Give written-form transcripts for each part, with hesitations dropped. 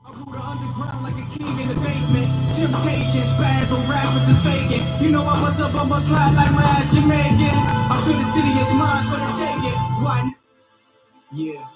I rule the underground like a king in the basement. Temptations, spaz on rappers that's faking. You know I was up on my glide like my ass Jamaican. I feel the city is mine, but I take it. Why? Yeah.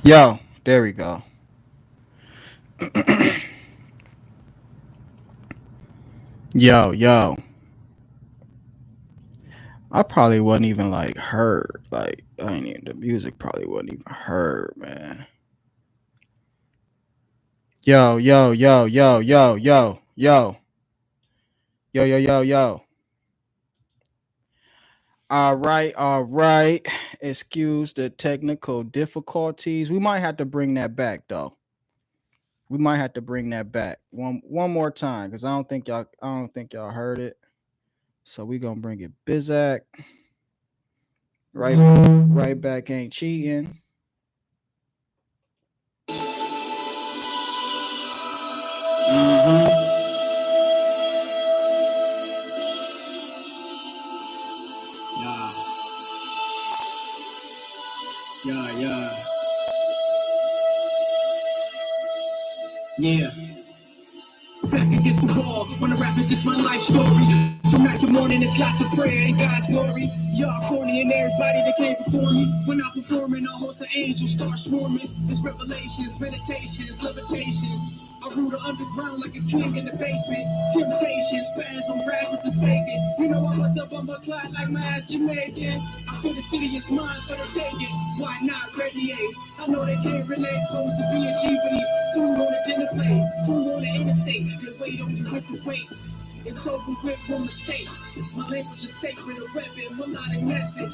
Yo, there we go. Yo. I probably wasn't even like heard. Like I ain't even the music probably wasn't even heard, man. Yo. All right. Excuse the technical difficulties. We might have to bring that back though. We might have to bring that back one more time because I don't think y'all heard it. So we gonna bring it Bizak. Right back ain't cheating. Yeah. Back against the wall, when the rap is just my life story. From night to morning, it's lots of prayer and God's glory. Y'all corny and everybody that came before me. When I'm performing, a host of angels start swarming. It's revelations, meditations, levitations. I rule the underground like a king in the basement. Temptations, spasm, rappers is faking. You know I was up on my clock like my ass Jamaican. I feel the city is mine, so don't take it. Why not radiate? I know they can't relate, supposed to be a G, food on the dinner plate, food on the interstate. They wait on you with the weight. It's over with, one mistake. My language is sacred, a weapon, melodic message.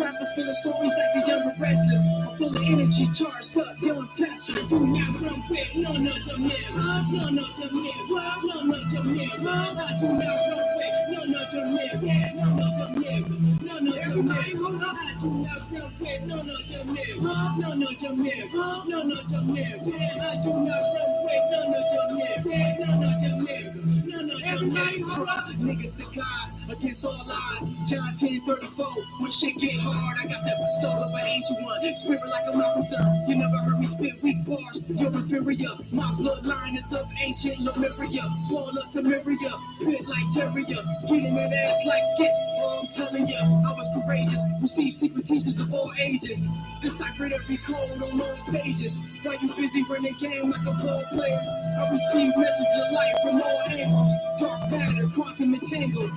Rappers feeling stories like the young and restless. I'm full of energy, charged up, young Tesla. Do not run quick, none of them here. None of them here, none of them here. I do not run quick, none of them here. None of them here, none of them here. I do not run quick, none of them here. None of them here, none of them here. I do not run quick, none of them here. None of them here, none of them here. Niggas the guys against all odds. John 10:34. When shit get hard, I got the soul of an ancient one. Spirit like a Malcolm son. You never heard me spit weak bars. You're inferior. My bloodline is of ancient Lemuria. Ball of Samaria. Pit like terrier. Getting that ass like skits. Oh, I'm telling you, I was courageous. Received secret teachers of all ages. Deciphered every code on all pages. While you busy running game like a ball player, I receive messages of light from all angles. Dark matter, quantum entangled.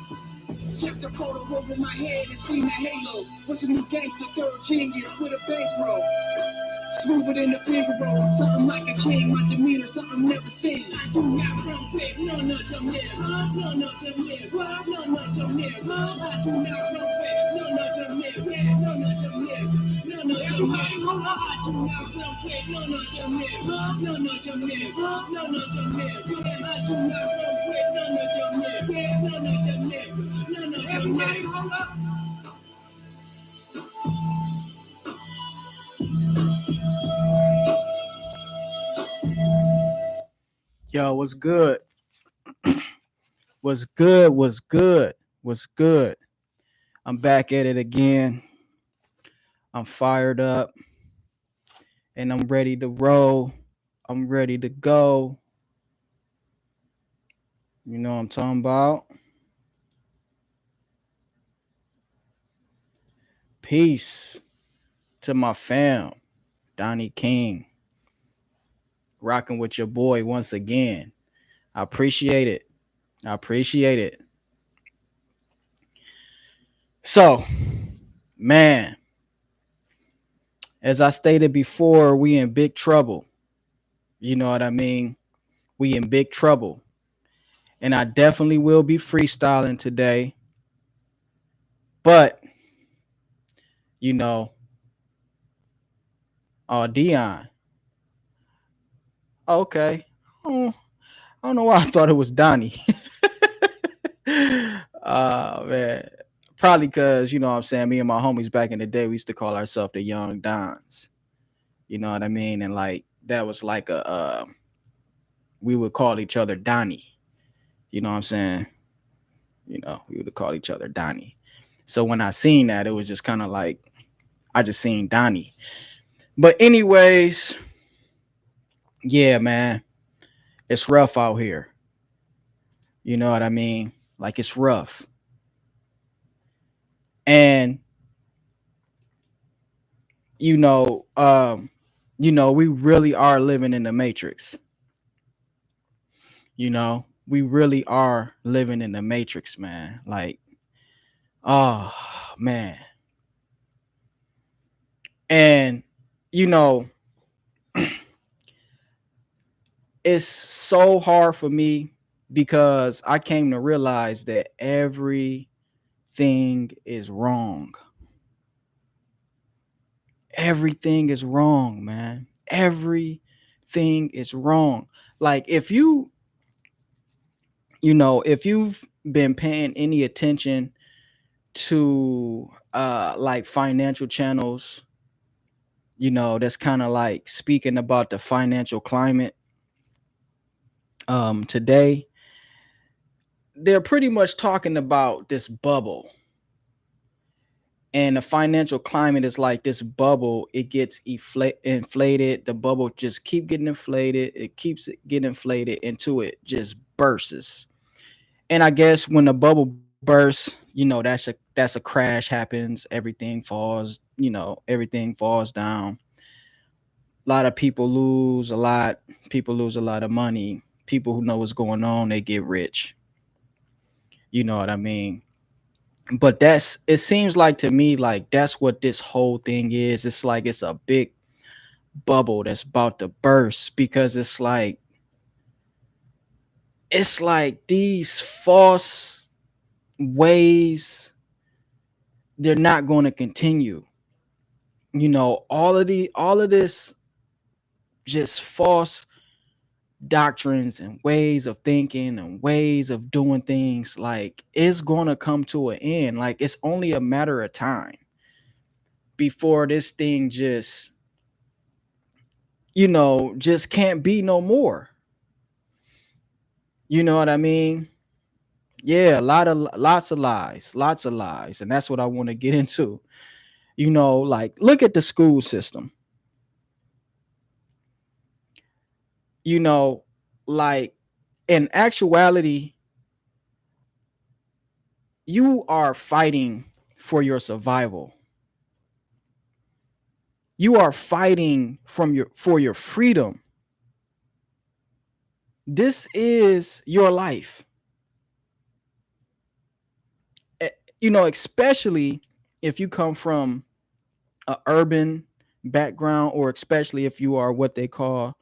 Slapped a photo over my head and seen a halo. Was a new gangster, third genius with a bankroll. Smoother than a finger roll, something like a king. My demeanor, something never seen. I do not run quick, none of them here. None of them here, none of them here. I do not run quick, none of them here. None of them here, none of them here. I do not run quick, none of them here. None of them here, none of them here. I do not run quick, none of them here. None of them here, none of them here. Yo, what's good? What's good? What's good? What's good? I'm back at it again. I'm fired up and I'm ready to roll. I'm ready to go. You know what I'm talking about? Peace to my fam, Donnie King. Rocking with your boy once again. I appreciate it. I appreciate it. So, man, as I stated before, we in big trouble. You know what I mean? We in big trouble. And I definitely will be freestyling today. But, you know, Dion. Okay. I don't know why I thought it was Donnie. Man. Probably because, you know what I'm saying, me and my homies back in the day, we used to call ourselves the Young Dons. You know what I mean? And like that was like we would call each other Donnie. You know what I'm saying? You know, we would call each other Donnie. So when I seen that, it was just kind of like I just seen Donnie. But anyways, yeah, man, it's rough out here. You know what I mean? Like it's rough. And you know, we really are living in the Matrix. You know, we really are living in the Matrix, man. Like, oh man. And you know, it's so hard for me because I came to realize that everything is wrong. Everything is wrong, man. Everything is wrong. Like if you've been paying any attention to like financial channels, that's kind of like speaking about the financial climate, Today they're pretty much talking about this bubble, and the financial climate is like this bubble. It gets inflated. The bubble just keep getting inflated. It keeps getting inflated until it just bursts. And I guess when the bubble bursts, that's a crash happens. Everything falls. Everything falls down. A lot of people lose a lot. People lose a lot of money. People who know what's going on, they get rich. You know what I mean? But it seems like to me like that's what this whole thing is. It's like it's a big bubble that's about to burst, because it's like these false ways, they're not going to continue. All of this just false doctrines and ways of thinking and ways of doing things, like it's going to come to an end. Like it's only a matter of time before this thing just can't be no more. You know what I mean? Yeah, lots of lies, and that's what I want to get into. Like look at the school system. You know, like in actuality, you are fighting for your survival. You are fighting for your freedom. This is your life. Especially if you come from a urban background, or especially if you are what they call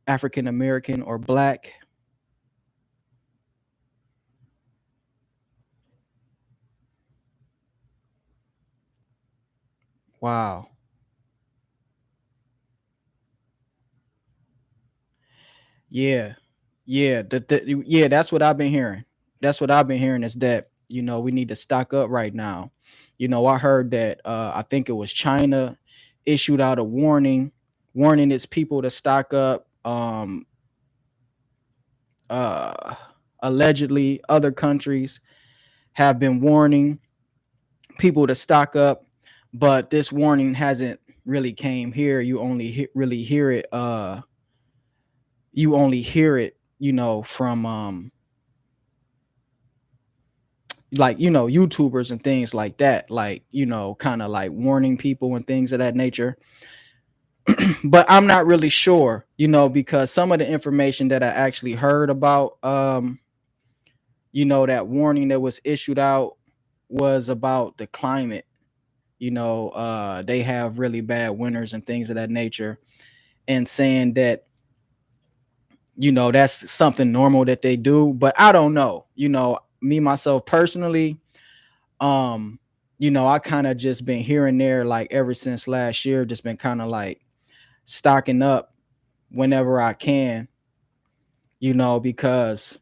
African American or black. Wow. Yeah. Yeah. Yeah, that's what I've been hearing. That's what I've been hearing, is that, we need to stock up right now. I heard that I think it was China issued out a warning its people to stock up. Uh Allegedly other countries have been warning people to stock up, but this warning hasn't really came here. Really hear it. You only hear it, from like YouTubers and things like that, like kind of like warning people and things of that nature. But I'm not really sure, because some of the information that I actually heard about, that warning that was issued out was about the climate. They have really bad winters and things of that nature, and saying that that's something normal that they do. But I don't know, me myself personally, I kind of just been here and there, like ever since last year, just been kind of like stocking up whenever I can, because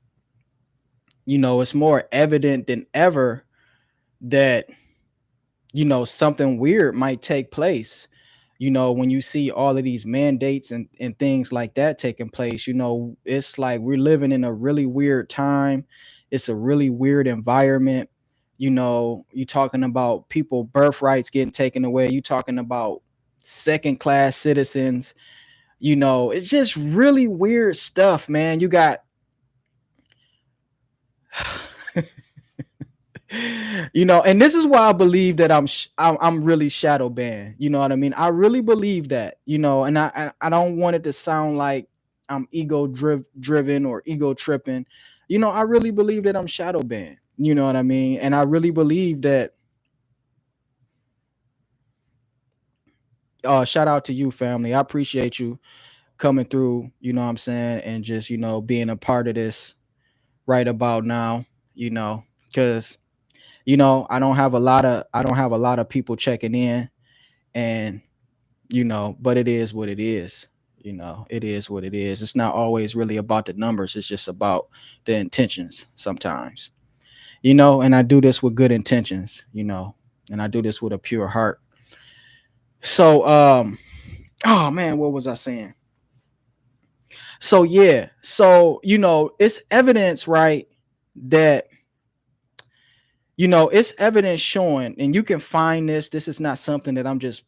it's more evident than ever that something weird might take place. When you see all of these mandates and things like that taking place, it's like we're living in a really weird time. It's a really weird environment. You talking about people birthrights getting taken away. You talking about second class citizens. It's just really weird stuff, man. You got and this is why I believe that I'm really shadow banned. You know what I mean? I really believe that. And I don't want it to sound like I'm driven or ego tripping. I really believe that I'm shadow banned. You know what I mean? And I really believe that. Shout out to you, family. I appreciate you coming through. You know what I'm saying, and just being a part of this right about now. Because I don't have a lot of people checking in, and but it is what it is. It is what it is. It's not always really about the numbers. It's just about the intentions sometimes. And I do this with good intentions. And I do this with a pure heart. So oh man, what was I saying? So yeah, so it's evidence, right? That it's evidence showing, and you can find this. This is not something that I'm just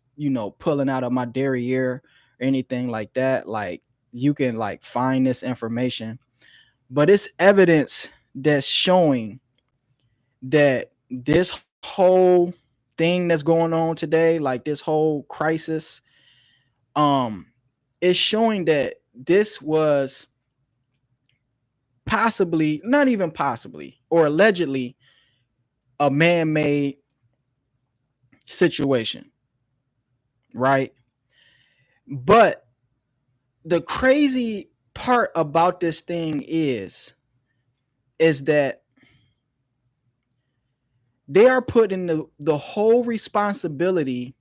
pulling out of my derriere or anything like that. Like you can like find this information, but it's evidence that's showing that this whole thing that's going on today, like this whole crisis, um, is showing that this was possibly, not even possibly, or allegedly a man-made situation, right? But the crazy part about this thing is that they are putting the whole responsibility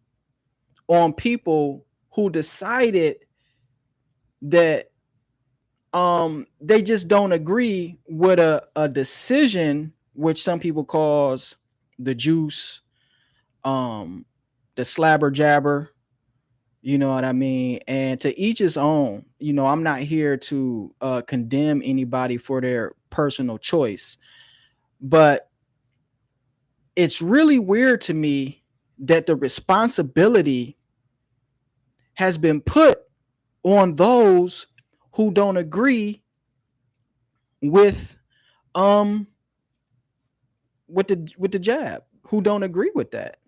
on people who decided that they just don't agree with a decision which some people calls the juice, um the slabber jabber, you know what I mean? And to each his own. I'm not here to condemn anybody for their personal choice, but it's really weird to me that the responsibility has been put on those who don't agree with um with the jab, who don't agree with that.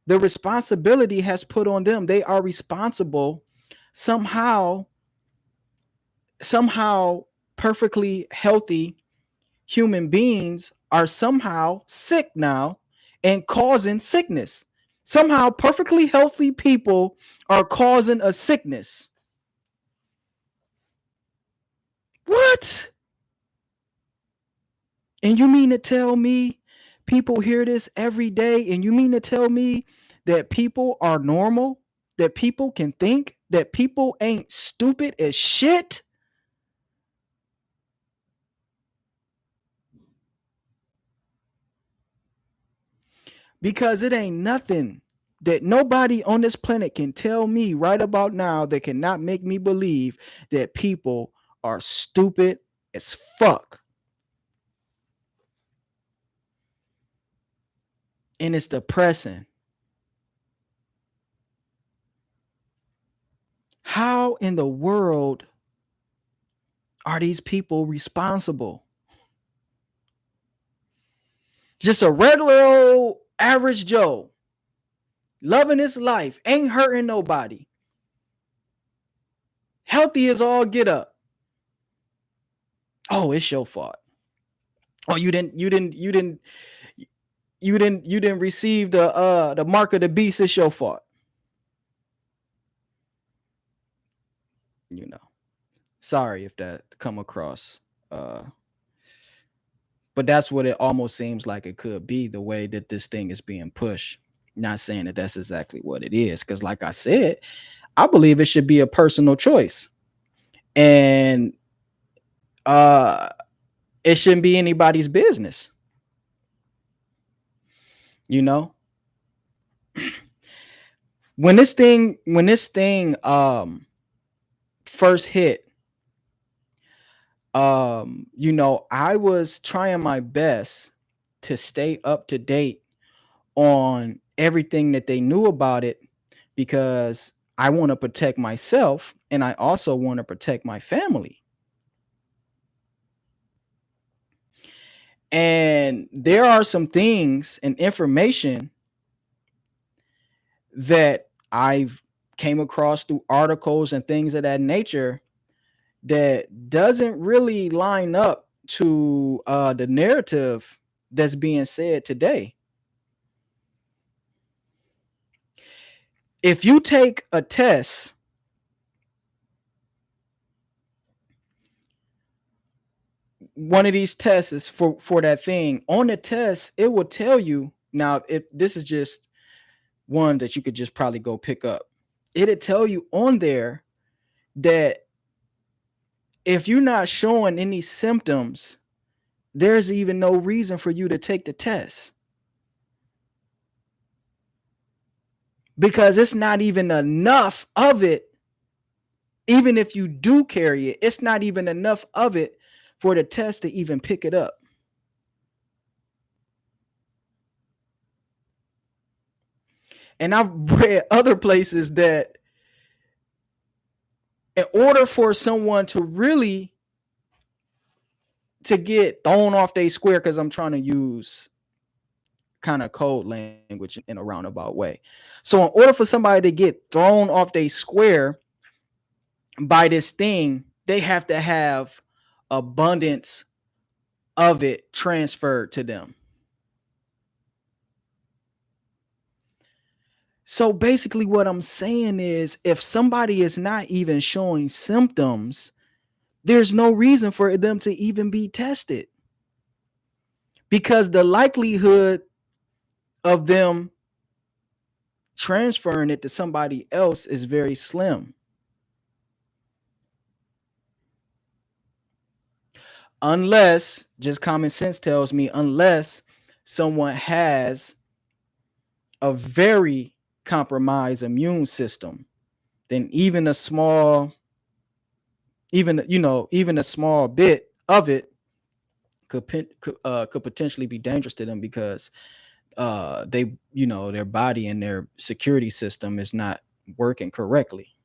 The responsibility has put on them. They are responsible somehow. Somehow perfectly healthy human beings are somehow sick now and causing sickness. Somehow perfectly healthy people are causing a sickness. What? And you mean to tell me people hear this every day, and you mean to tell me that people are normal? That people can think? That people ain't stupid as shit? Because it ain't nothing that nobody on this planet can tell me right about now that cannot make me believe that people are stupid as fuck. And it's depressing. How in the world are these people responsible? Just a regular old average Joe, loving his life, ain't hurting nobody, healthy as all get up. Oh, it's your fault. Oh, you didn't receive the mark of the beast. It's your fault. You know. Sorry if that come across. But that's what it almost seems like it could be, the way that this thing is being pushed. Not saying that that's exactly what it is, because like I said, I believe it should be a personal choice, and uh, it shouldn't be anybody's business. You know, when this thing first hit, I was trying my best to stay up to date on everything that they knew about it, because I want to protect myself and I also want to protect my family. And there are some things and information that I've came across through articles and things of that nature that doesn't really line up to the narrative that's being said today. If you take a test, one of these tests is for that thing. On the test, it will tell you. Now, if this is just one that you could just probably go pick up, it'll tell you on there that if you're not showing any symptoms, there's even no reason for you to take the test, because it's not even enough of it Even if you do carry it, it's not even enough of it for the test to even pick it up. And I've read other places that in order for someone to really to get thrown off their square, because I'm trying to use kind of code language in a roundabout way. So in order for somebody to get thrown off their square by this thing, they have to have abundance of it transferred to them. So basically what I'm saying is if somebody is not even showing symptoms, there's no reason for them to even be tested. Because the likelihood of them transferring it to somebody else is very slim. Unless, just common sense tells me, unless someone has a very compromised immune system, then even a small, even a small bit of it could potentially be dangerous to them because they their body and their security system is not working correctly.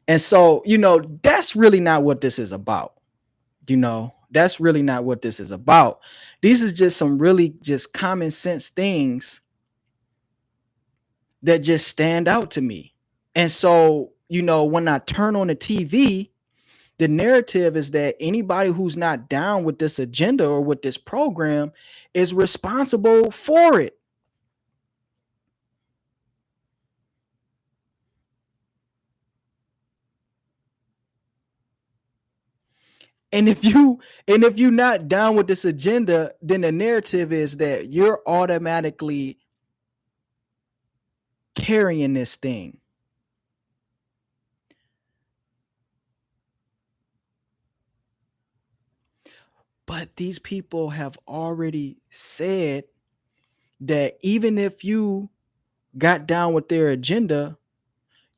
And so that's really not what this is about. That's really not what this is about. These is just some really just common sense things that just stand out to me. And so when I turn on the TV, the narrative is that anybody who's not down with this agenda or with this program is responsible for it. And if you're not down with this agenda, then the narrative is that you're automatically carrying this thing. But these people have already said that even if you got down with their agenda,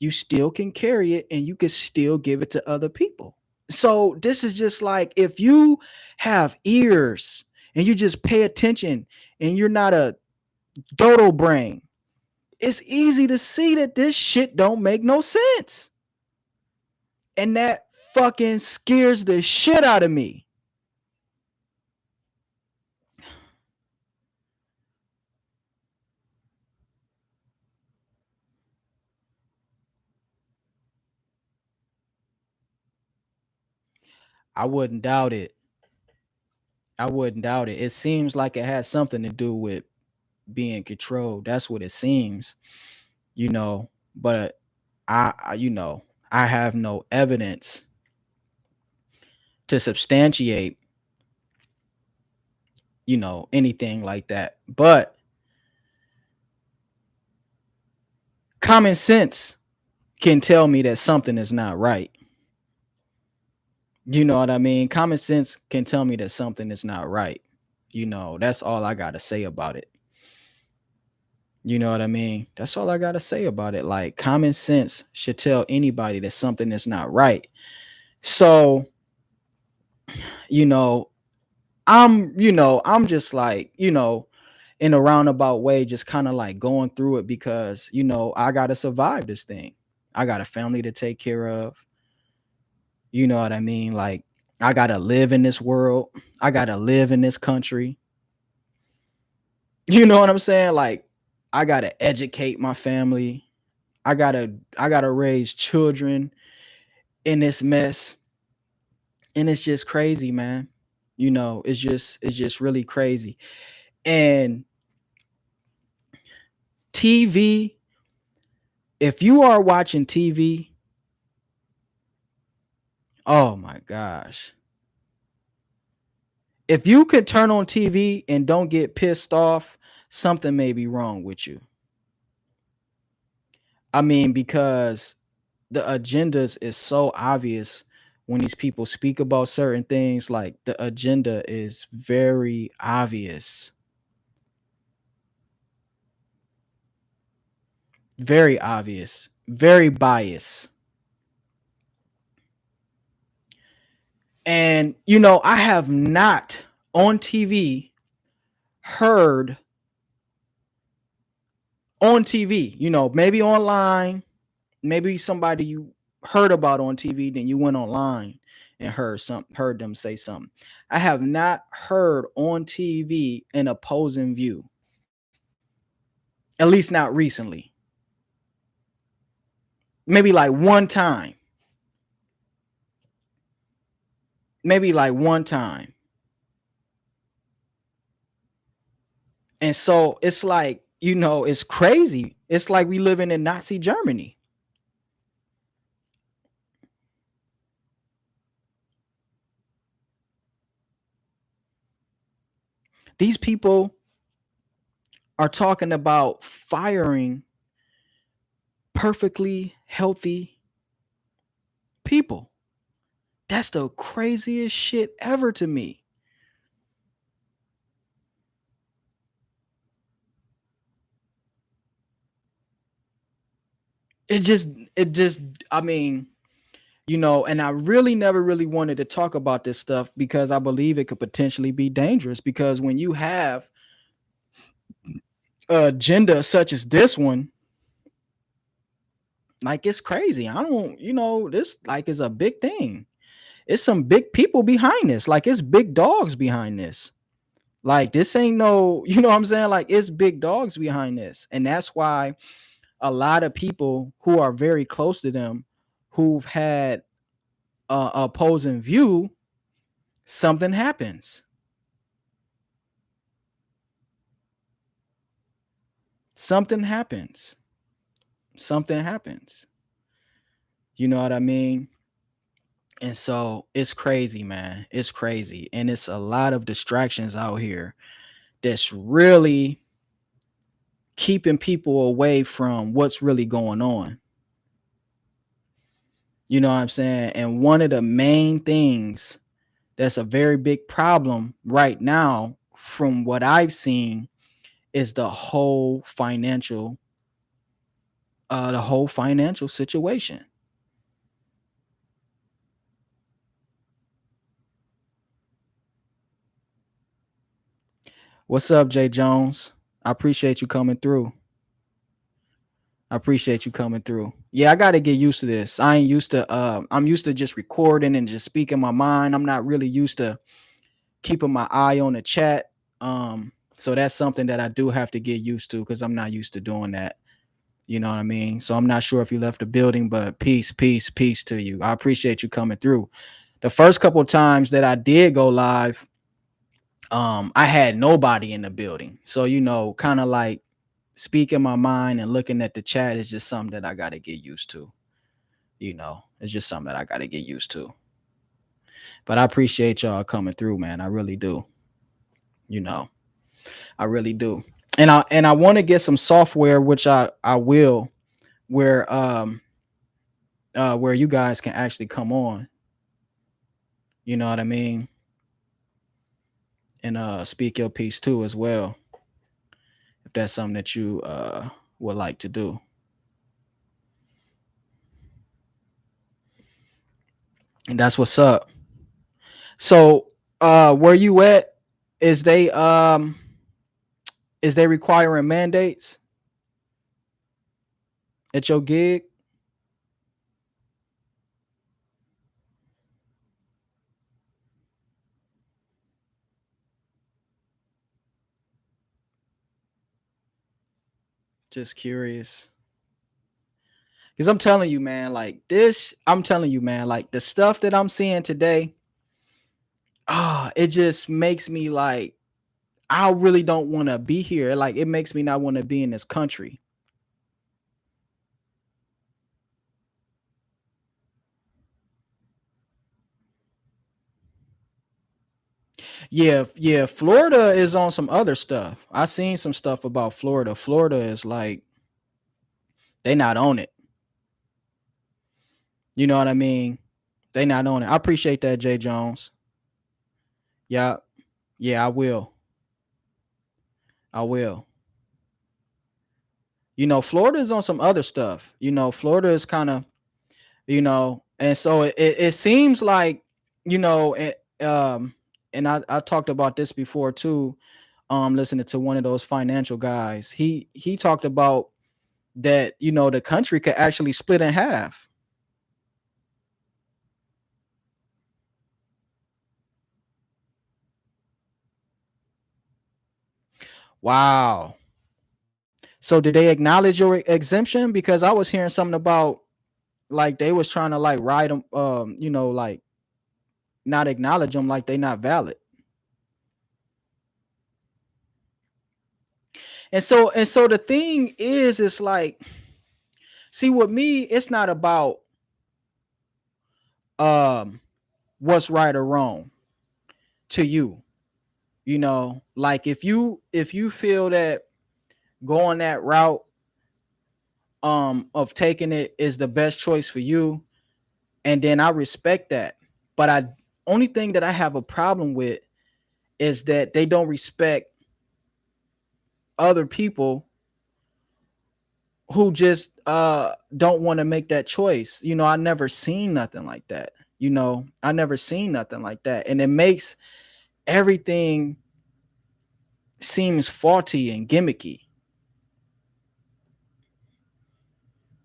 you still can carry it and you can still give it to other people. So this is just like if you have ears and you just pay attention and you're not a dodo brain, it's easy to see that this shit don't make no sense. And that fucking scares the shit out of me. I wouldn't doubt it. I wouldn't doubt it. It seems like it has something to do with being controlled. That's what it seems, but I have no evidence to substantiate, anything like that. But common sense can tell me that something is not right. You know what I mean? Common sense can tell me that something is not right. That's all I got to say about it. You know what I mean? That's all I got to say about it. Like common sense should tell anybody that something is not right. So, you know, I'm just like, in a roundabout way, just kind of like going through it because, I got to survive this thing. I got a family to take care of. You know what I mean? Like, I got to live in this world. I got to live in this country. You know what I'm saying? Like, I got to educate my family. I got to raise children in this mess. And it's just crazy, man. It's just really crazy. And TV, if you are watching TV, oh my gosh. If you could turn on TV and don't get pissed off, something may be wrong with you. I mean, because the agendas is so obvious when these people speak about certain things, like the agenda is very obvious. Very obvious, very biased. And I have not on TV heard on TV, maybe online, maybe somebody you heard about on TV, then you went online and heard them say something. I have not heard on TV an opposing view, at least not recently. Maybe like one time. Maybe like one time. And so it's like, it's crazy. It's like we living in Nazi Germany. These people are talking about firing perfectly healthy people. That's the craziest shit ever to me. It just, I mean, and I really never really wanted to talk about this stuff because I believe it could potentially be dangerous. Because when you have an agenda such as this one, like, it's crazy. I don't, this like is a big thing. It's some big people behind this. Like, it's big dogs behind this. Like, this ain't no, you know what I'm saying? Like, it's big dogs behind this. And that's why a lot of people who are very close to them, who've had a opposing view, something happens. Something happens. Something happens. You know what I mean? And so it's crazy, man. It's crazy. And it's a lot of distractions out here that's really keeping people away from what's really going on. You know what I'm saying? And one of the main things that's a very big problem right now, from what I've seen, is the whole financial situation. What's up, Jay Jones? I appreciate you coming through. I appreciate you coming through. Yeah, I got to get used to this. I ain't used to I'm used to just recording and just speaking my mind. I'm not really used to keeping my eye on the chat. So that's something that I do have to get used to because I'm not used to doing that. You know what I mean? So I'm not sure if you left the building, but peace to you. I appreciate you coming through. The first couple of times that I did go live, I had nobody in the building. So, kind of like speaking my mind and looking at the chat is just something that I got to get used to. It's just something that I got to get used to. But I appreciate y'all coming through, man. I really do. I really do. And I want to get some software, which I will, where you guys can actually come on. You know what I mean? And speak your piece too as well. If that's something that you would like to do. And that's what's up. So where you at? Is they requiring mandates at your gig? Just curious. Because I'm telling you, man, like the stuff that I'm seeing today, it just makes me like, I really don't want to be here. Like, it makes me not want to be in this country. Yeah, Florida is on some other stuff. I seen some stuff about Florida. Florida is like, they not on it. You know what I mean? They not on it. I appreciate that, Jay Jones. Yeah, yeah, I will. I will. Florida is on some other stuff. Florida is kind of, and so it seems like you know, and I talked about this before too. Listening to one of those financial guys, he talked about that, you know, the country could actually split in half. Wow. So did they acknowledge your exemption? Because I was hearing something about like they was trying to like write them, you know, like not acknowledge them, like they not valid. And so the thing is, it's like, see, with me, it's not about um what's right or wrong to you. You know, like if you feel that going that route of taking it is the best choice for you, and then I respect that. But I only thing that I have a problem with is that they don't respect other people who just don't want to make that choice. You know, I never seen nothing like that. You know, I never seen nothing like that. And it makes everything seems faulty and gimmicky.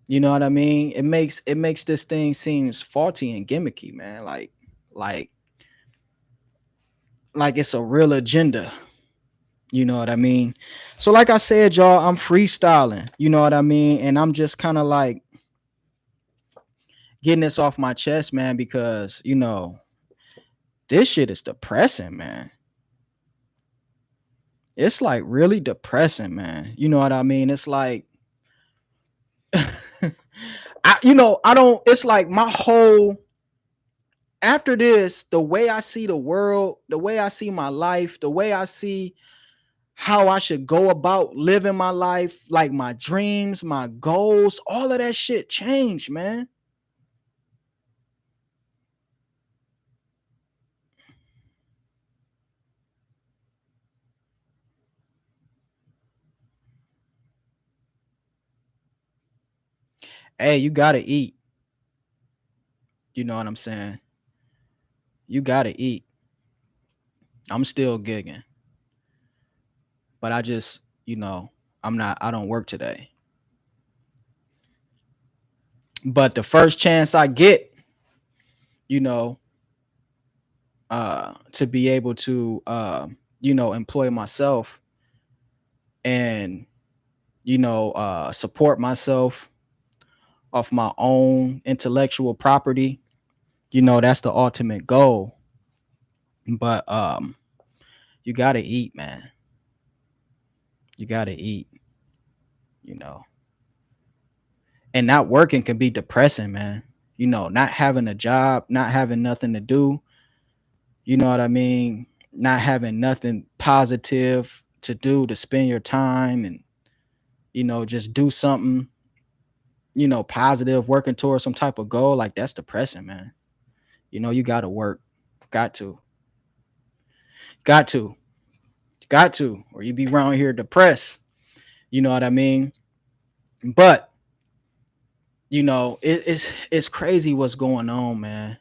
You know what I mean? It makes this thing seems faulty and gimmicky, man. Like like it's a real agenda. You know what I mean? So like I said, y'all, I'm freestyling. You know what I mean? And I'm just kind of like getting this off my chest, man, because you know, this shit is depressing, man. It's like really depressing, man. You know what I mean? It's like I don't, it's like my whole, after this, the way I see the world, the way I see my life, the way I see how I should go about living my life, like my dreams, my goals, all of that shit changed, man. Hey, you gotta eat. You know what I'm saying? You gotta eat. I'm still gigging, but I just, you know, I don't work today. But the first chance I get, you know, to be able to, you know, employ myself and, you know, support myself off my own intellectual property, you know, that's the ultimate goal. But you gotta eat, man. You gotta eat, you know. And not working can be depressing, man. You know, not having a job, not having nothing to do, you know what I mean? Not having nothing positive to do to spend your time and, you know, just do something, you know, positive, working towards some type of goal, like that's depressing, man. You know, you gotta work. Got to. Got to. Got to. Or you be around here depressed. You know what I mean? But, you know, it's crazy what's going on, man.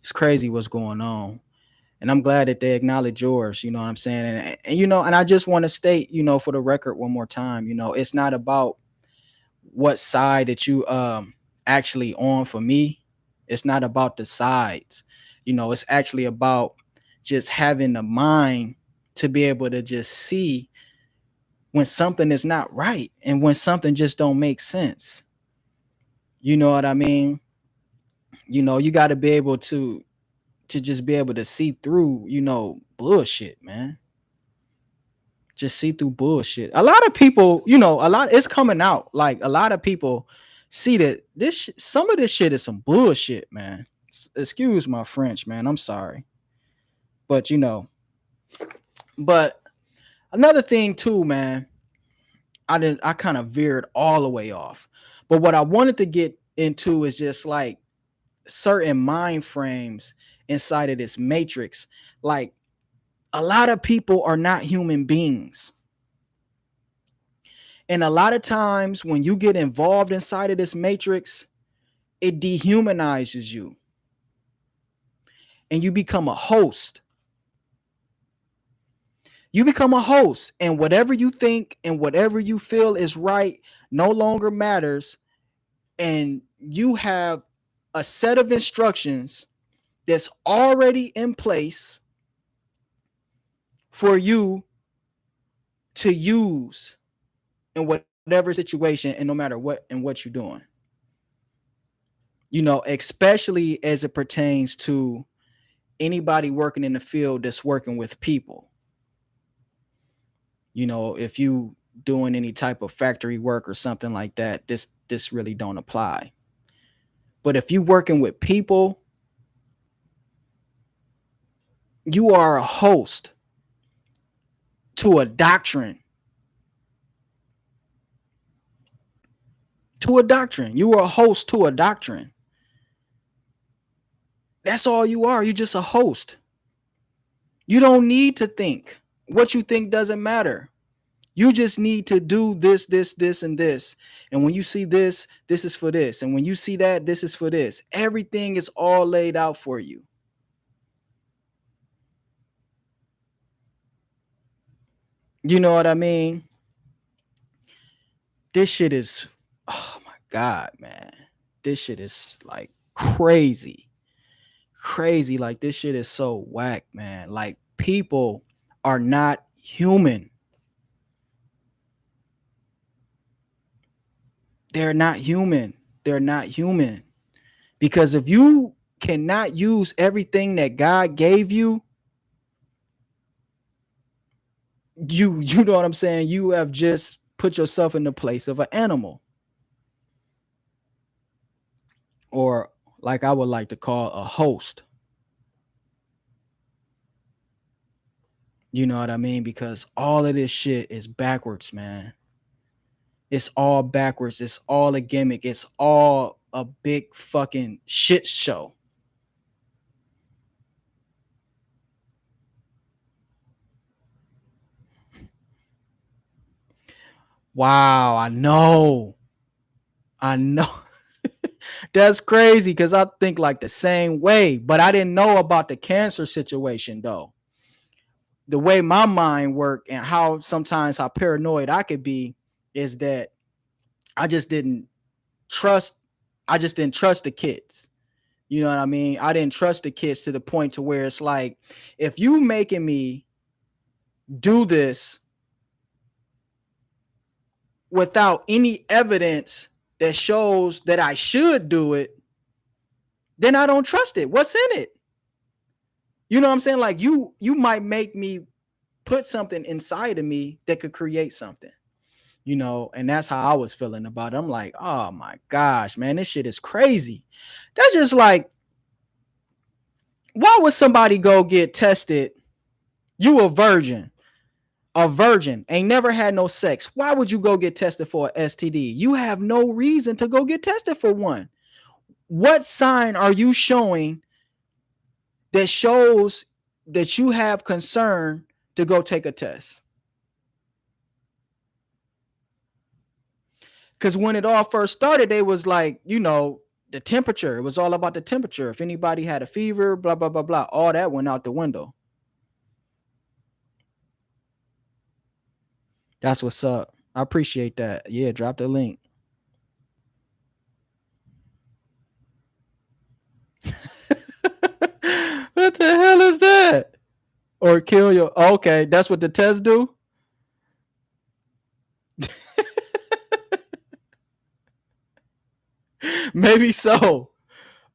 It's crazy what's going on. And I'm glad that they acknowledge yours, you know what I'm saying? And you know, and I just want to state, you know, for the record one more time, you know, it's not about what side that you actually on for me. It's not about the sides. You know, it's actually about just having the mind to be able to just see when something is not right and when something just don't make sense. You know what I mean? You know, you got to be able to just be able to see through, you know, bullshit, man. Just see through bullshit. A lot of people, you know, a lot it's coming out. Like a lot of people see that some of this shit is some bullshit, man. Excuse my French, man. I'm sorry. But you know, but another thing too, man, I kind of veered all the way off. But what I wanted to get into is just like certain mind frames inside of this matrix. Like a lot of people are not human beings. And a lot of times when you get involved inside of this matrix, it dehumanizes you. and you become a host. You become a host, and whatever you think and whatever you feel is right no longer matters. And you have a set of instructions that's already in place for you to use in whatever situation and no matter what and what you're doing. Especially as it pertains to anybody working in the field that's working with people. If you doing any type of factory work or something like that, this really don't apply. But if you working with people, you are a host to a doctrine. To a doctrine. You are a host to a doctrine. That's all you are. You're just a host. You don't need to think. What you think doesn't matter. You just need to do this, and this. And when you see this, this is for this. And when you see that, this is for this. Everything is all laid out for you. You know what I mean? This shit is, oh my God, man. This shit is like crazy. Crazy. Like this shit is so whack, man. Like people are not human. They're not human. They're not human. Because if you cannot use everything that God gave you, you know what I'm saying? You have just put yourself in the place of an animal. Or like I would like to call a host. You know what I mean? Because all of this shit is backwards, man. It's all backwards. It's all a gimmick. It's all a big fucking shit show. Wow, I know. That's crazy because I think like the same way, but I didn't know about the cancer situation though. The way my mind worked and how sometimes how paranoid I could be is that I just didn't trust the kids. You know what I mean? I didn't trust the kids to the point to where it's like, if you making me do this without any evidence that shows that I should do it, then I don't trust it. What's in it? You know what I'm saying? Like you might make me put something inside of me that could create something, and that's how I was feeling about it. I'm like, oh my gosh, man, this shit is crazy. That's just like, why would somebody go get tested? You a virgin, ain't never had no sex. Why would you go get tested for an STD? You have no reason to go get tested for one. What sign are you showing that shows that you have concern to go take a test? Because when it all first started, they was like, the temperature. It was all about the temperature. If anybody had a fever, blah, blah, blah, blah. All that went out the window. That's what's up. I appreciate that. Yeah, drop the link. What the hell is that? Or kill your... Okay, that's what the tests do? Maybe so.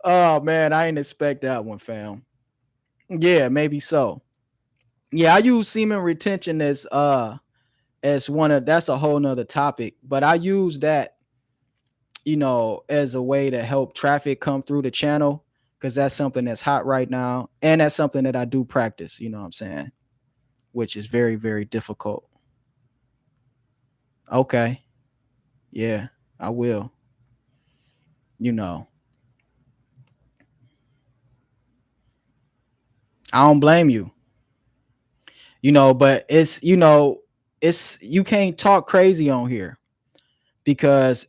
Oh, man, I didn't expect that one, fam. Yeah, maybe so. Yeah, I use semen retention as one of... That's a whole nother topic. But I use that, as a way to help traffic come through the channel. Because that's something that's hot right now. And that's something that I do practice, you know what I'm saying? Which is very, very difficult. Okay. Yeah, I will. I don't blame you. But it's, you can't talk crazy on here because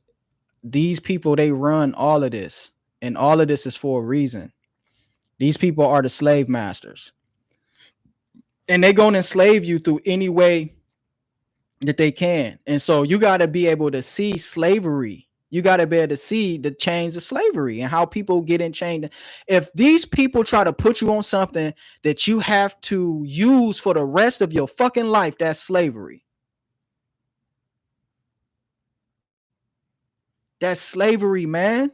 these people, they run all of this, and all of this is for a reason. These people are the slave masters. And they're going to enslave you through any way that they can. And so you got to be able to see slavery. You got to be able to see the chains of slavery and how people get in chained. If these people try to put you on something that you have to use for the rest of your fucking life, that's slavery. That's slavery, man.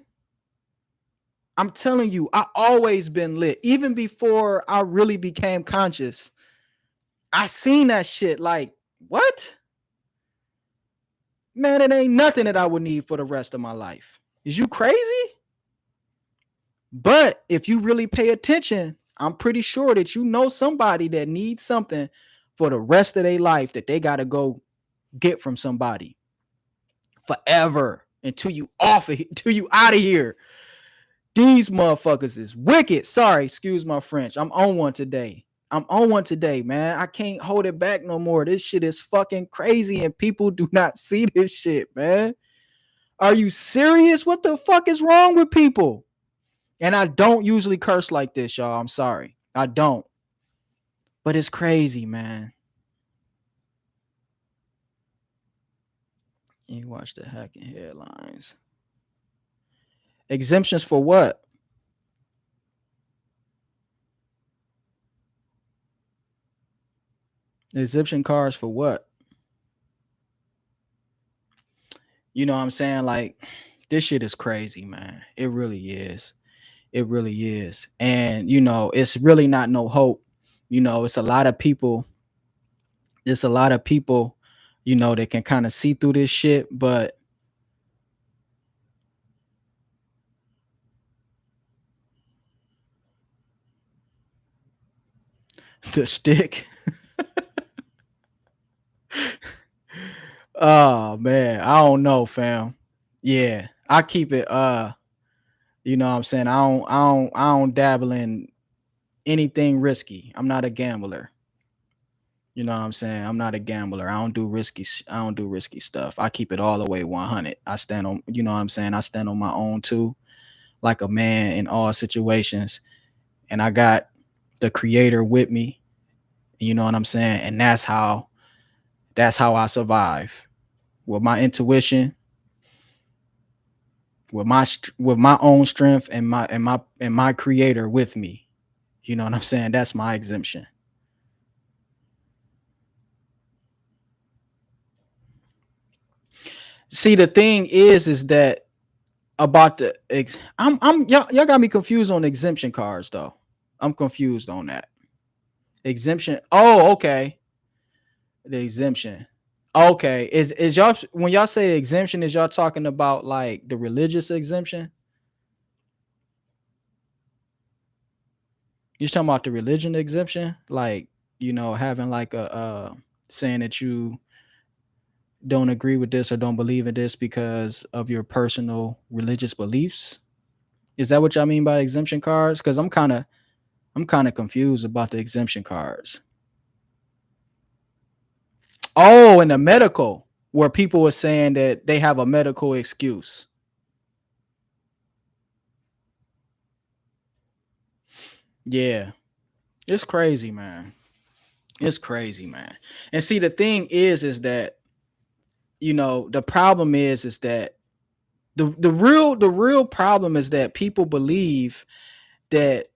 I'm telling you, I always been lit. Even before I really became conscious, I seen that shit. Like, what? Man, it ain't nothing that I would need for the rest of my life. Is you crazy? But if you really pay attention, I'm pretty sure that you know somebody that needs something for the rest of their life that they got to go get from somebody forever until you off it, until you out of here. These motherfuckers is wicked. Sorry, excuse my French. I'm on one today. Man. I can't hold it back no more. This shit is fucking crazy and people do not see this shit, man. Are you serious? What the fuck is wrong with people? And I don't usually curse like this, y'all. I'm sorry. I don't. But it's crazy, man. You watch the hacking headlines. Exemptions for what? Exemption cards for what? You know what I'm saying? Like, this shit is crazy, man. It really is. It really is. And, you know, it's really not no hope. You know, it's a lot of people. It's a lot of people, you know, that can kind of see through this shit, but the stick. Oh man, I don't know, fam. Yeah, I keep it you know what I'm saying? I don't dabble in anything risky. I'm not a gambler. You know what I'm saying? I'm not a gambler. I don't do risky stuff. I keep it all the way 100. I stand on, you know what I'm saying? I stand on my own too, like a man in all situations. And I got the creator with me. You know what I'm saying? And that's how I survive. With my intuition, with my own strength and my creator with me. You know what I'm saying? That's my exemption. See, the thing is that about I'm y'all got me confused on exemption cards though. I'm confused on that. Exemption. Oh, okay. The exemption. Okay. Is y'all when y'all say exemption, is y'all talking about like the religious exemption? You're talking about the religion exemption? Like, you know, having like a saying that you don't agree with this or don't believe in this because of your personal religious beliefs? Is that what y'all mean by exemption cards? Because I'm kind of confused about the exemption cards. Oh, and the medical, where people are saying that they have a medical excuse. Yeah, it's crazy, man. It's crazy, man. And see, the thing is that you know the problem is that the real problem is that people believe that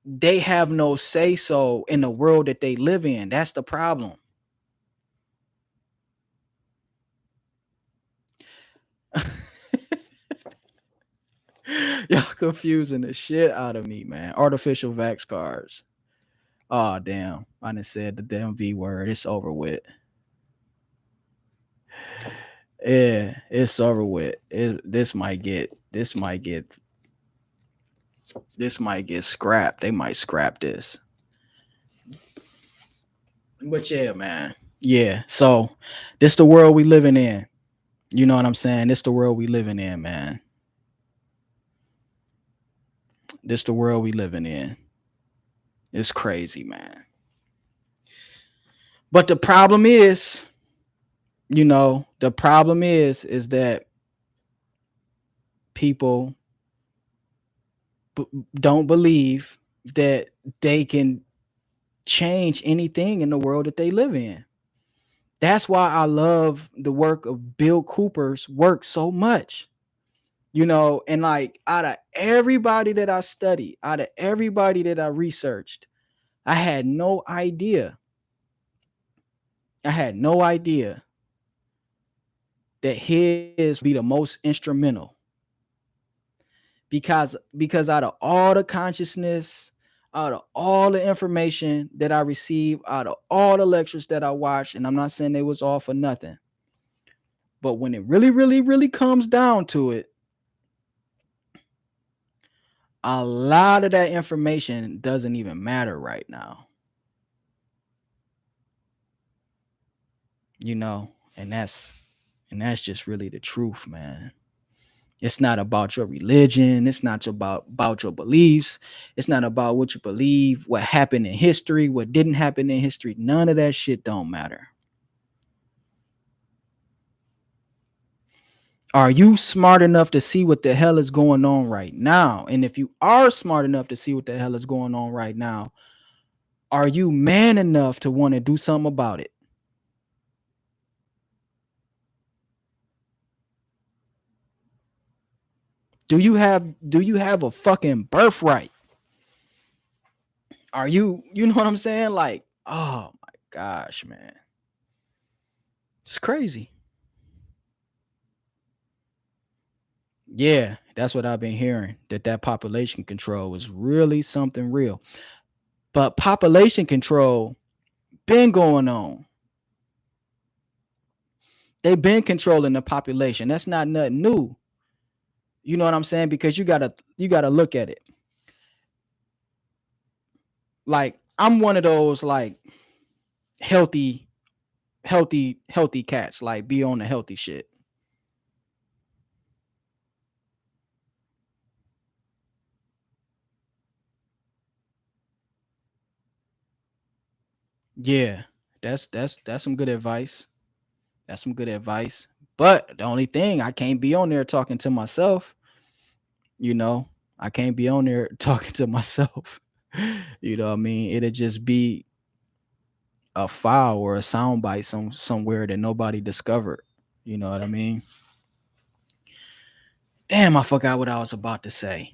they have no say so in the world that they live in. That's the problem. Y'all confusing the shit out of me, man. Artificial vax cards. Oh damn. I done said the damn V word. It's over with. Yeah, it's over with. This might get scrapped. They might scrap this. But yeah, man. Yeah. So this the world we living in. You know what I'm saying? This the world we living in, man. This the world we living in. It's crazy, man. But the problem is, the problem is that people don't believe. that they can change anything in the world that they live in. That's why I love the work of Bill Cooper's work so much. And like out of everybody that I studied, out of everybody that I researched, I had no idea. I had no idea that his be the most instrumental because out of all the consciousness, out of all the information that I received, out of all the lectures that I watched, and I'm not saying they was all for nothing, but when it really, really, really comes down to it, a lot of that information doesn't even matter right now. And that's just really the truth, man. It's not about your religion. It's not about your beliefs. It's not about what you believe, what happened in history, what didn't happen in history. None of that shit don't matter. Are you smart enough to see what the hell is going on right now? And if you are smart enough to see what the hell is going on right now, are you man enough to want to do something about it? Do you have a fucking birthright? Are you know what I'm saying? Like, oh my gosh, man. It's crazy. Yeah, that's what I've been hearing. That population control is really something real. But population control been going on. They've been controlling the population. That's not nothing new. You know what I'm saying? Because you gotta look at it. Like, I'm one of those like healthy cats, like be on the healthy shit. Yeah, that's some good advice. That's some good advice. But the only thing, I can't be on there talking to myself. You know, I can't be on there talking to myself. You know what I mean? It'll just be a file or a soundbite somewhere that nobody discovered. You know what I mean? Damn, I forgot what I was about to say.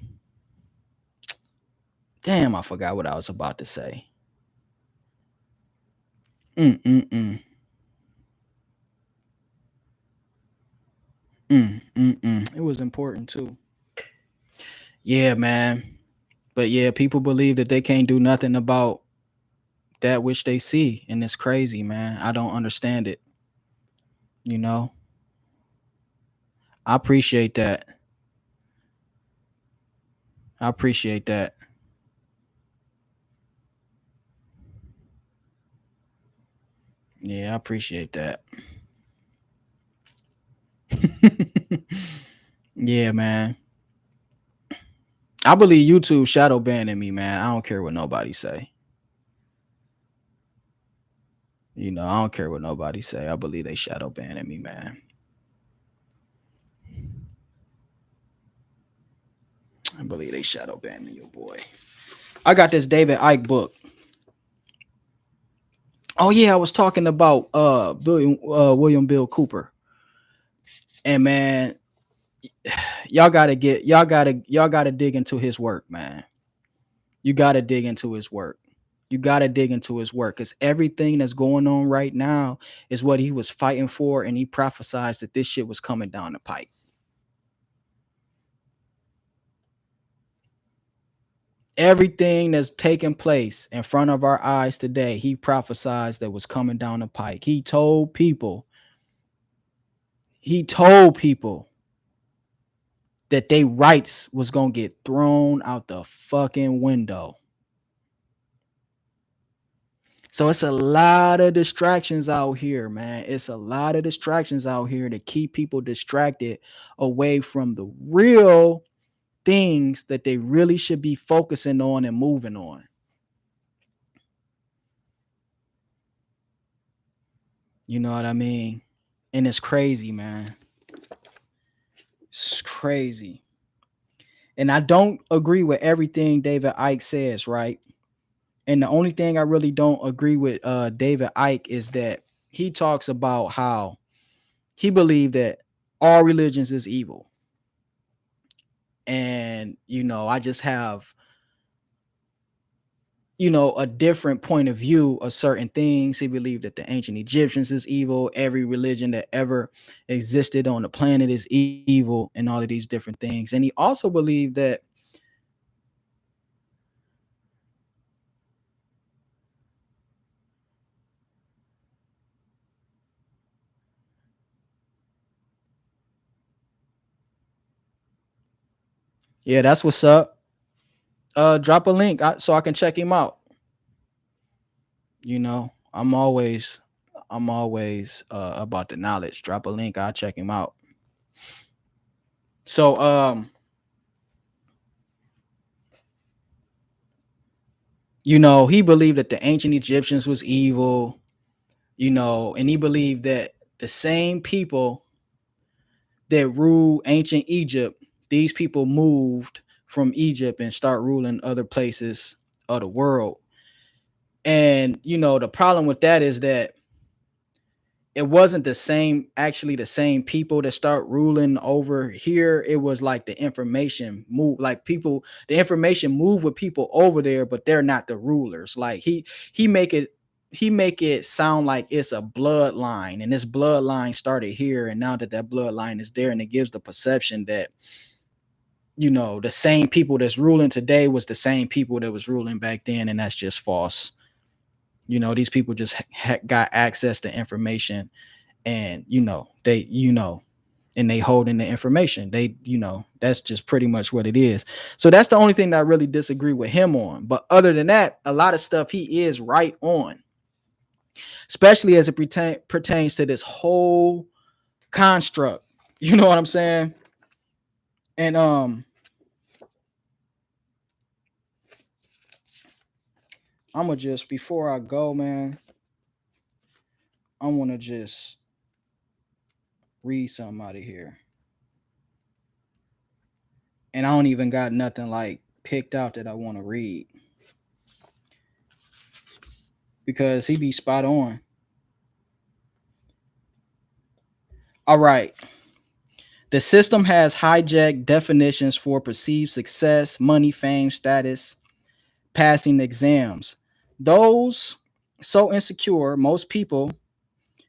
Damn, I forgot what I was about to say. Mm mm mm It was important too. Yeah, man. But yeah, people believe that they can't do nothing about that which they see, and it's crazy, man. I don't understand it. You know, I appreciate that. I appreciate that. Yeah, I appreciate that. Yeah, man. I believe YouTube shadow banning me, man. I don't care what nobody say. I don't care what nobody say. I believe they shadow banning me, man. I believe they shadow banning you, boy. I got this David Icke book. Oh yeah, I was talking about William Bill Cooper. And man, y'all gotta dig into his work, man. You gotta dig into his work. You gotta dig into his work, because everything that's going on right now is what he was fighting for, and he prophesied that this shit was coming down the pipe. Everything that's taking place in front of our eyes today, he prophesied that was coming down the pike. He told people that they rights was gonna get thrown out the fucking window. So it's a lot of distractions out here, man. It's a lot of distractions out here to keep people distracted away from the real things that they really should be focusing on and moving on. You know what I mean? And it's crazy, man. It's crazy. And I don't agree with everything David Icke says, right? And the only thing I really don't agree with David Icke is that he talks about how he believed that all religions is evil. And, I just have, a different point of view of certain things. He believed that the ancient Egyptians is evil. Every religion that ever existed on the planet is evil, and all of these different things. And he also believed that, yeah, that's what's up. Drop a link so I can check him out. I'm always about the knowledge. Drop a link, I'll check him out. So he believed that the ancient Egyptians was evil, and he believed that the same people that ruled ancient Egypt, these people moved from Egypt and start ruling other places of the world. And the problem with that is that it wasn't the same people that start ruling over here. It was like the information move, like people, the information move with people over there, but they're not the rulers. Like he make it he make it sound like it's a bloodline, and this bloodline started here, and now that bloodline is there, and it gives the perception that the same people that's ruling today was the same people that was ruling back then, and that's just false. These people just got access to information, and and they holding the information. They that's just pretty much what it is. So that's the only thing that I really disagree with him on. But other than that, a lot of stuff he is right on, especially as it pertains to this whole construct. You know what I'm saying? And I'm gonna just, before I go, man, I want to just read something out of here. And I don't even got nothing like picked out that I want to read, because he be spot on. All right. The system has hijacked definitions for perceived success, money, fame, status, passing exams. Those so insecure, most people,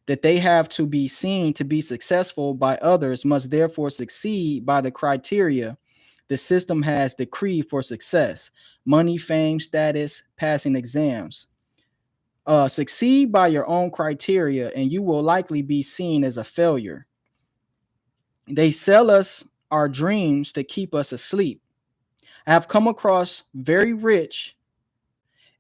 that they have to be seen to be successful by others must therefore succeed by the criteria the system has decreed for success: money, fame, status, passing exams. Succeed by your own criteria, and you will likely be seen as a failure. They sell us our dreams to keep us asleep. I have come across very rich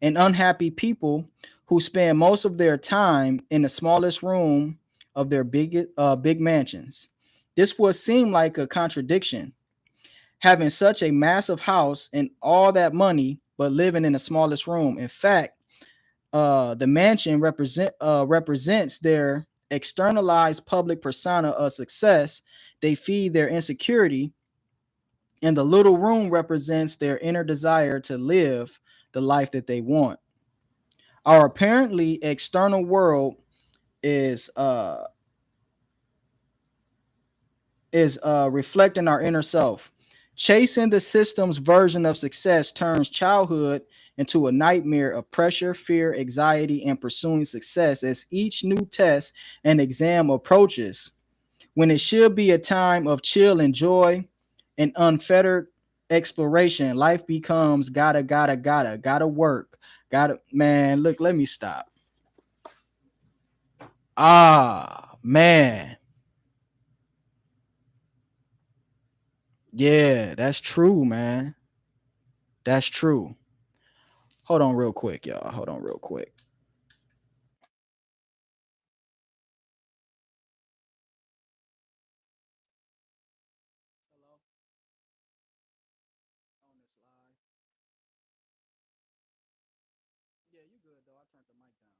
and unhappy people who spend most of their time in the smallest room of their big mansions. This would seem like a contradiction. Having such a massive house and all that money, but living in the smallest room. In fact, the mansion represents their externalized public persona of success. They feed their insecurity, and the little room represents their inner desire to live the life that they want. Our apparently external world is uh reflecting our inner self. Chasing the system's version of success turns childhood into a nightmare of pressure, fear, anxiety, and pursuing success as each new test and exam approaches. When it should be a time of chill and joy and unfettered exploration, life becomes gotta work. Gotta, man, look, let me stop. Ah, man. Yeah, that's true, man. That's true. Hold on real quick, y'all. Hold on real quick. Hello? On this live. Yeah, you good though. I turned the mic down.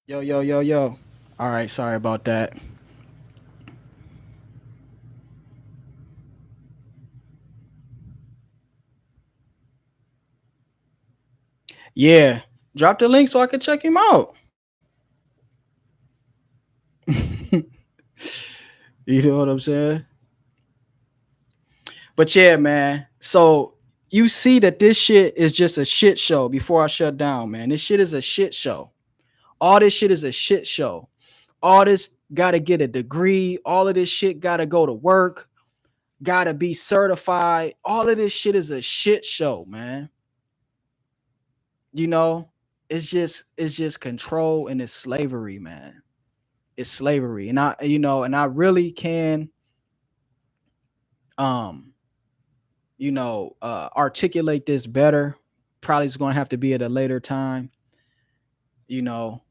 Yo, yo, yo, yo. All right, sorry about that. Yeah, drop the link so I can check him out. You know what I'm saying? But yeah, man. So you see that this shit is just a shit show before I shut down, man. This shit is a shit show. All this shit is a shit show. All this gotta get a degree. All of this shit gotta go to work. Gotta be certified. All of this shit is a shit show, man. You know, it's just control and it's slavery, man. It's slavery. And I really can um articulate this better. Probably is going to have to be at a later time. You know,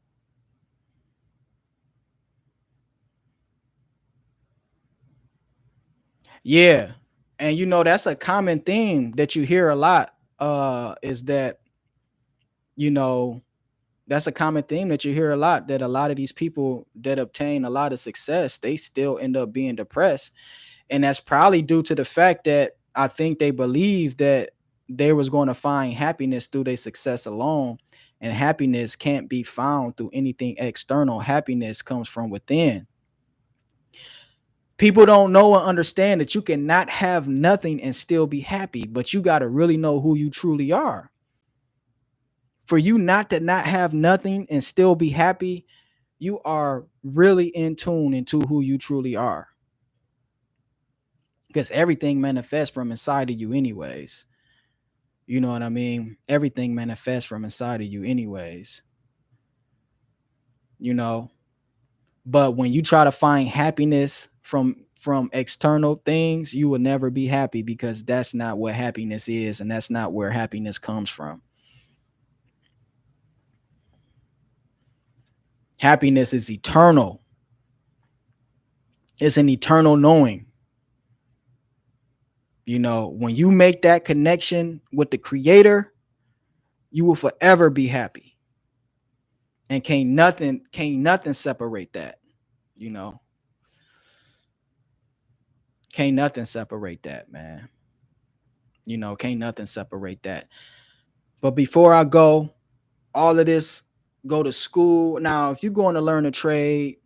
yeah, and that's a common theme that you hear a lot. Is that you know that's a common theme that you hear a lot, that a lot of these people that obtain a lot of success, they still end up being depressed, and that's probably due to the fact that I think they believe that they was going to find happiness through their success alone, and happiness can't be found through anything external. Happiness comes from within. People don't know and understand that you cannot have nothing and still be happy, but you got to really know who you truly are. For you not have nothing and still be happy, you are really in tune into who you truly are, because everything manifests from inside of you anyways. You know what I mean? Everything manifests from inside of you anyways, you know. But when you try to find happiness from external things, you will never be happy, because that's not what happiness is, and that's not where happiness comes from. Happiness is eternal. It's an eternal knowing. When you make that connection with the creator, you will forever be happy. And can't nothing separate that, you know. Can't nothing separate that, man. Can't nothing separate that. But before I go, all of this, go to school. Now, if you're going to learn a trade,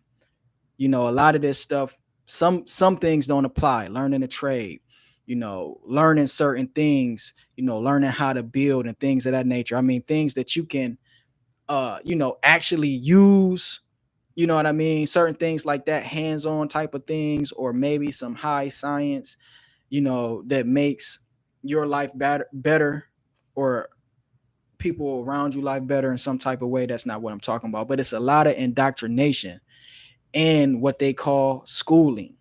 a lot of this stuff, some things don't apply. Learning a trade, learning certain things, learning how to build and things of that nature. I mean, things that you can actually use, you know what I mean? Certain things like that, hands-on type of things, or maybe some high science, that makes your life better, or people around you life better in some type of way. That's not what I'm talking about. But it's a lot of indoctrination in what they call schooling.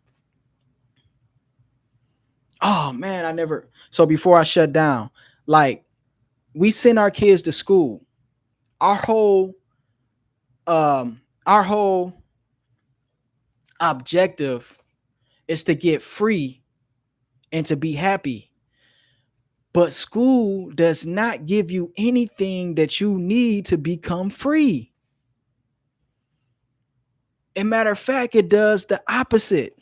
Oh man, I never. So before I shut down, like, we send our kids to school. Our whole our whole objective is to get free and to be happy. But school does not give you anything that you need to become free. As a matter of fact, it does the opposite.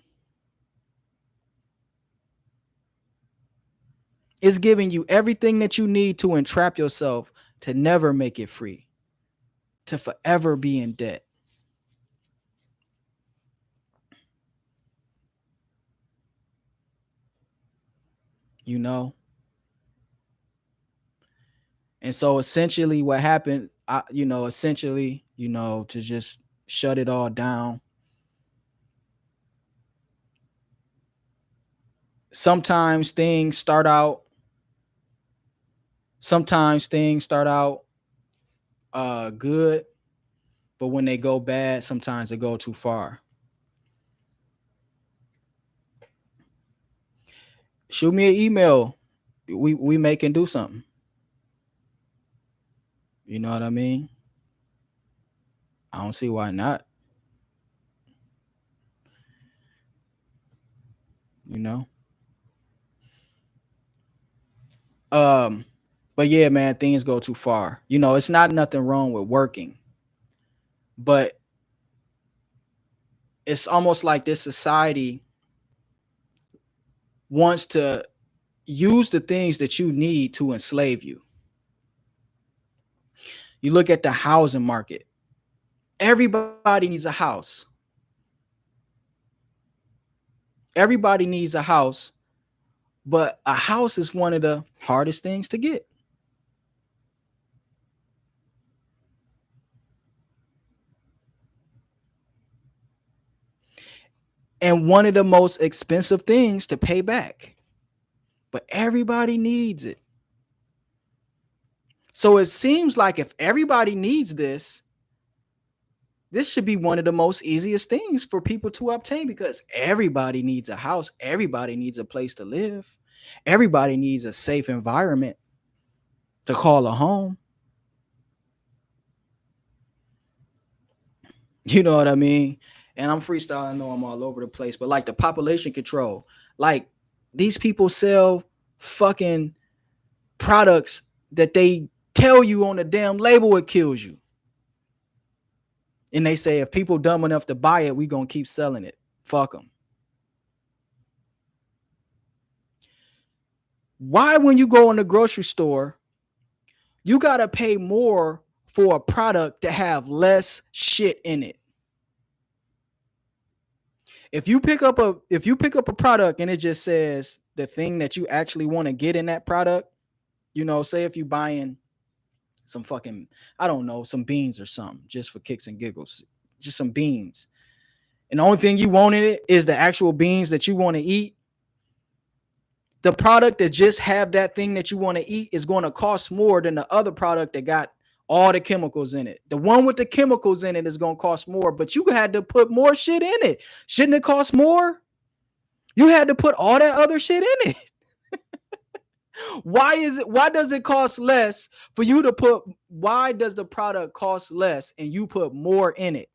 It's giving you everything that you need to entrap yourself to never make it free, to forever be in debt. You know? And so essentially what happened, to just shut it all down. Sometimes things start out, sometimes things start out good, but when they go bad, sometimes they go too far. Shoot me an email. We may can do something. You know what I mean? I don't see why not, you know? Um But yeah, man, things go too far. You know, it's not nothing wrong with working, but it's almost like this society wants to use the things that you need to enslave you. You look at the housing market. Everybody needs a house. Everybody needs a house, but a house is one of the hardest things to get. And one of the most expensive things to pay back. But everybody needs it. So it seems like if everybody needs this should be one of the most easiest things for people to obtain because everybody needs a house, everybody needs a place to live, everybody needs a safe environment to call a home. You know what I mean? And I'm freestyling, I know I'm all over the place, but like the population control, like these people sell fucking products that they tell you on the damn label it kills you. And they say if people dumb enough to buy it, we gonna keep selling it. Fuck them. Why, when you go in the grocery store, you gotta pay more for a product to have less shit in it? If you pick up a product and it just says the thing that you actually want to get in that product, you know, say if you buying some fucking, I don't know, some beans or something, just for kicks and giggles, just some beans. And the only thing you want in it is the actual beans that you want to eat. The product that just have that thing that you want to eat is going to cost more than the other product that got all the chemicals in it. The one with the chemicals in it is going to cost more, but you had to put more shit in it. Shouldn't it cost more? You had to put all that other shit in it. Why does it cost less for you to put, why does the product cost less and you put more in it?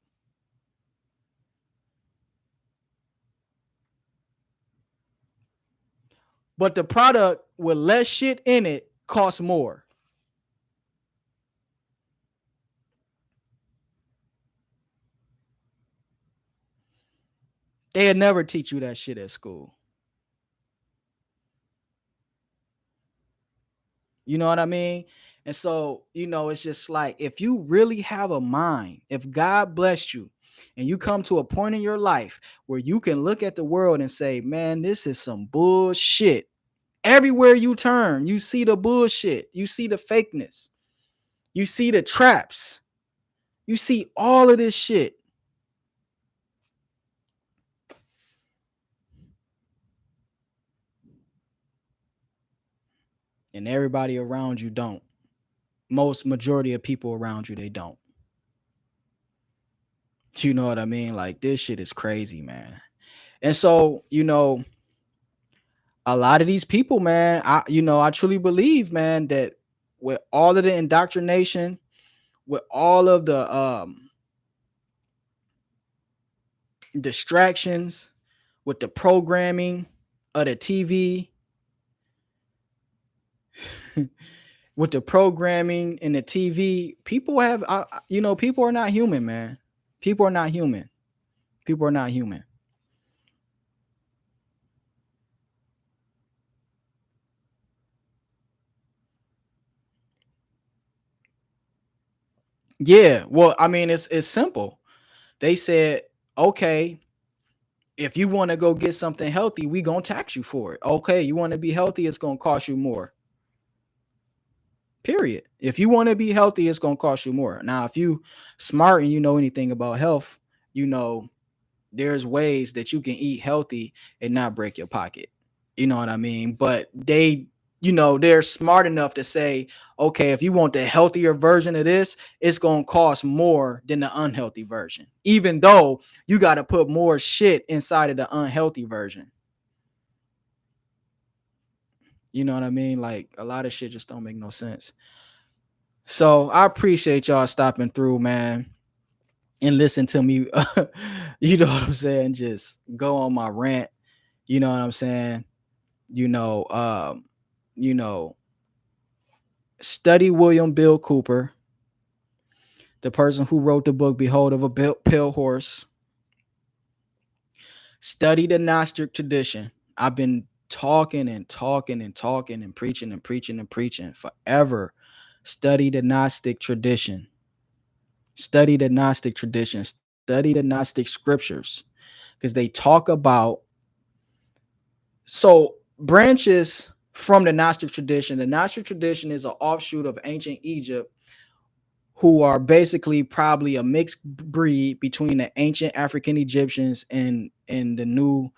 But the product with less shit in it costs more. They'd never teach you that shit at school. You know what I mean? And so, you know, it's just like if you really have a mind, if God blessed you and you come to a point in your life where you can look at the world and say, man, this is some bullshit. Everywhere you turn, you see the bullshit, you see the fakeness, you see the traps, you see all of this shit. And everybody around you don't. Majority of people around you, they don't. You know what I mean? Like this shit is crazy, man. And so, you know, a lot of these people, man, I truly believe, man, that with all of the indoctrination, with all of the distractions, with the programming of the TV, with the programming and the TV, people have, people are not human, man. People are not human. People are not human. Yeah, well, I mean, it's simple. They said, okay, if you want to go get something healthy, we gonna tax you for it. Okay, you want to be healthy, it's gonna cost you more. Period. If you want to be healthy, it's gonna cost you more. Now, if you smart and you know anything about health, you know there's ways that you can eat healthy and not break your pocket. You know what I mean? But they're smart enough to say, okay, if you want the healthier version of this, it's going to cost more than the unhealthy version, even though you got to put more shit inside of the unhealthy version. You know what I mean? Like a lot of shit just don't make no sense. So I appreciate y'all stopping through, man, and listen to me. You know what I'm saying? Just go on my rant. You know what I'm saying? You know, you know, Study William Bill Cooper, the person who wrote the book Behold of a Pale Horse. Study the Gnostic tradition. I've been talking and talking and talking and preaching and preaching and preaching forever. Study the Gnostic tradition. Study the Gnostic tradition. Study the Gnostic scriptures, because they talk about branches from the Gnostic tradition. The Gnostic tradition is an offshoot of ancient Egypt, who are basically probably a mixed breed between the ancient African Egyptians and the new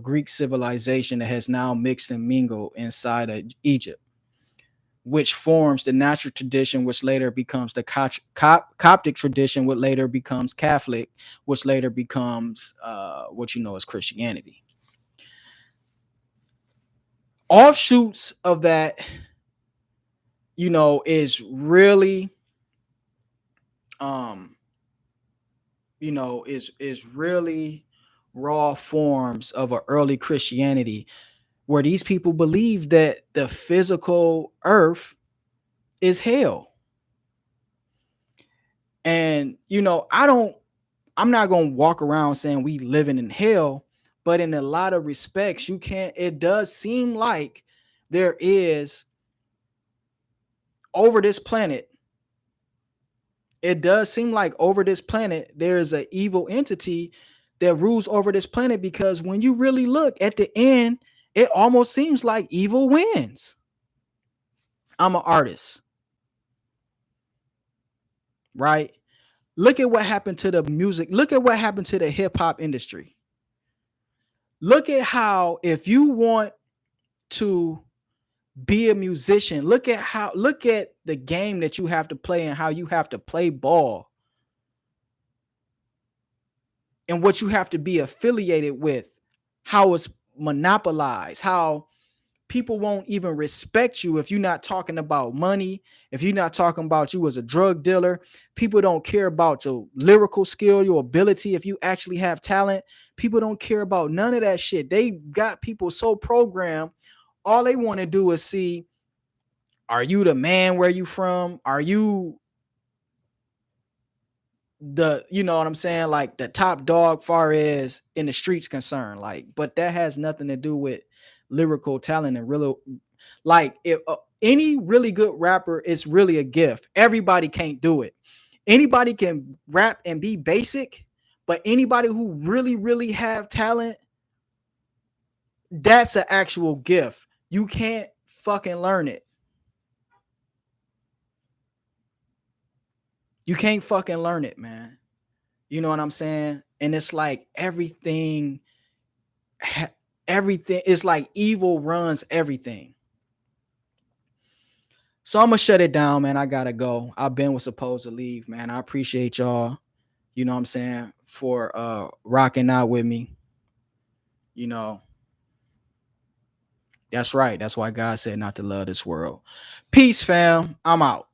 Greek civilization that has now mixed and mingled inside of Egypt, which forms the Gnostic tradition, which later becomes the Coptic tradition, which later becomes Catholic, which later becomes what you know as Christianity. Offshoots of that, you know, is really you know, is really raw forms of an early Christianity, where these people believe that the physical earth is hell. And you know, I'm not going to walk around saying we living in hell, but in a lot of respects it does seem like there is over this planet there is an evil entity that rules over this planet, because when you really look at the end, it almost seems like evil wins. I'm an artist, right? Look at what happened to the music. Look at what happened to the hip hop industry. Look at how, if you want to be a musician, look at the game that you have to play and how you have to play ball and what you have to be affiliated with, how it's monopolized, how people won't even respect you if you're not talking about money, if you're not talking about you as a drug dealer. People don't care about your lyrical skill, your ability, if you actually have talent. People don't care about none of that shit. They got people so programmed. All they want to do is see, are you the man? Where you from? Are you the, you know what I'm saying, like the top dog far as in the streets concerned? Like, but that has nothing to do with lyrical talent and really, like, if any really good rapper is really a gift. Everybody can't do it. Anybody can rap and be basic, but anybody who really have talent, that's an actual gift. You can't fucking learn it. You can't fucking learn it, man. You know what I'm saying? And it's like everything is like evil runs everything. So I'm gonna shut it down, man. I gotta go. Ben was supposed to leave, man. I appreciate y'all, you know what I'm saying, for rocking out with me. You know, that's right. That's why God said not to love this world. Peace, fam. I'm out.